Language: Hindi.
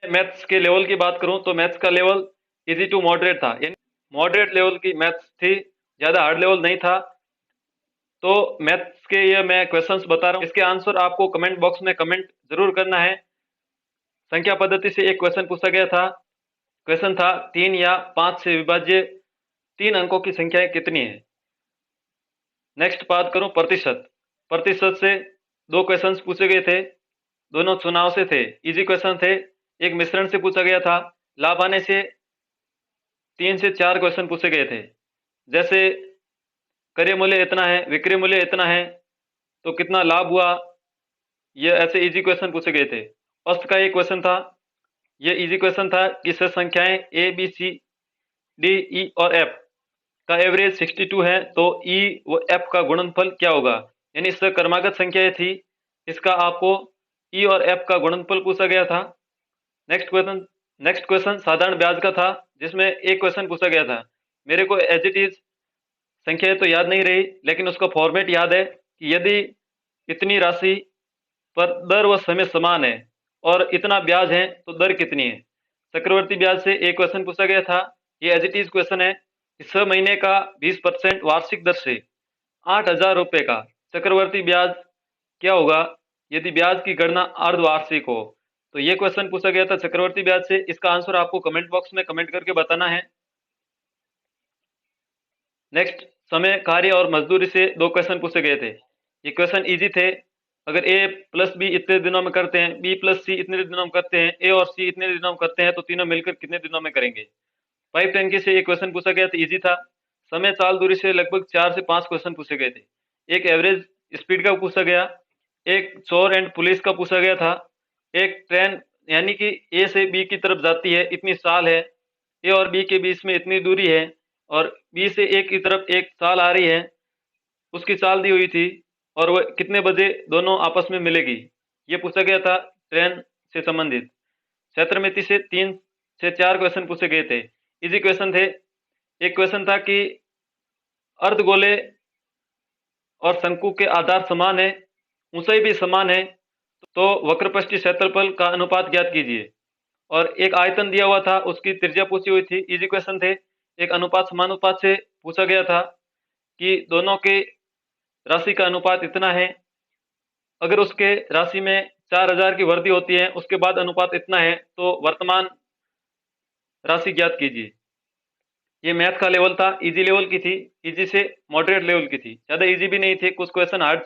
मैथ्स के लेवल की बात करूं तो मैथ्स का लेवल इजी टू मॉडरेट था, यानी मॉडरेट लेवल की मैथ्स थी, ज्यादा हार्ड लेवल नहीं था। तो मैथ्स के ये मैं क्वेश्चंस बता रहा हूँ, इसके आंसर आपको कमेंट बॉक्स में कमेंट जरूर करना है। संख्या पद्धति से एक क्वेश्चन पूछा गया था। क्वेश्चन था 3 या 5 से विभाज्य 3 अंकों की संख्याएं कितनी है। नेक्स्ट बात करूं प्रतिशत। प्रतिशत से दो क्वेश्चंस पूछे गए थे, दोनों चुनाव से थे, इजी क्वेश्चन थे। एक मिश्रण से पूछा गया था। लाभ आने से 3 से 4 क्वेश्चन पूछे गए थे, जैसे क्रय मूल्य इतना है, विक्रय मूल्य इतना है, तो कितना लाभ हुआ। ये ऐसे इजी क्वेश्चन पूछे गए थे। फर्स्ट का एक क्वेश्चन था, ये इजी क्वेश्चन था कि सह संख्याएं A B C D E और एफ का एवरेज 62 है, तो ई व एफ का गुणनफल क्या होगा। यानी क्रमागत संख्याएं थी, इसका आपको ई और एफ का गुणनफल पूछा गया था। नेक्स्ट क्वेश्चन साधारण ब्याज का था, जिसमें एक क्वेश्चन पूछा गया था। मेरे को एज इट इज संख्याएं तो याद नहीं रही, लेकिन उसका फॉर्मेट याद है कि यदि इतनी राशि पर दर व समय समान है और इतना ब्याज है तो दर कितनी है। चक्रवर्ती ब्याज से एक क्वेश्चन पूछा गया था। ये एज इट इज क्वेश्चन है कि 6 महीने का 20% वार्षिक दर से 8,000 रुपए का चक्रवर्ती ब्याज क्या होगा यदि ब्याज की गणना अर्धवार्षिक हो। तो ये क्वेश्चन पूछा गया था चक्रवर्ती ब्याज से। इसका आंसर आपको कमेंट बॉक्स में कमेंट करके बताना है। नेक्स्ट, समय, कार्य और मजदूरी से दो क्वेश्चन पूछे गए थे। ये क्वेश्चन इजी थे। अगर ए प्लस बी इतने दिनों में करते हैं, बी प्लस सी इतने दिनों में करते हैं, ए और सी इतने दिनों में करते हैं, तो तीनों मिलकर कितने दिनों में करेंगे। पाइप टंकी से एक क्वेश्चन पूछा गया था, इजी था। समय, चाल, दूरी से लगभग 4 से 5 क्वेश्चन पूछे गए थे। एक एवरेज स्पीड का पूछा गया, एक चोर एंड पुलिस का पूछा गया था, एक ट्रेन यानी कि ए से बी की तरफ जाती है, इतनी साल है, ए और बी के बीच में इतनी दूरी है, और बी से ए की तरफ एक साल आ रही है, उसकी चाल दी हुई थी, और वह कितने बजे दोनों आपस में मिलेगी, ये पूछा गया था ट्रेन से संबंधित। क्षेत्रमिति से 3 से 4 क्वेश्चन पूछे गए थे, इजी क्वेश्चन थे। एक क्वेश्चन था कि अर्धगोले और शंकु के आधार समान है, ऊंचाई भी समान है, तो वक्रपष्टी क्षेत्रफल का अनुपात ज्ञात कीजिए। और एक आयतन दिया हुआ था, उसकी त्रिज्या पूछी हुई थी, इजी क्वेश्चन थे। एक अनुपात समानुपात से पूछा गया था कि दोनों के राशि का अनुपात इतना है, अगर उसके राशि में 4,000 की वृद्धि होती है, उसके बाद अनुपात इतना है, तो वर्तमान राशि ज्ञात कीजिए। ये मैथ का लेवल था, इजी लेवल की थी, इजी से मॉडरेट लेवल की थी, ज्यादा इजी भी नहीं थे, कुछ क्वेश्चन हार्ड थे।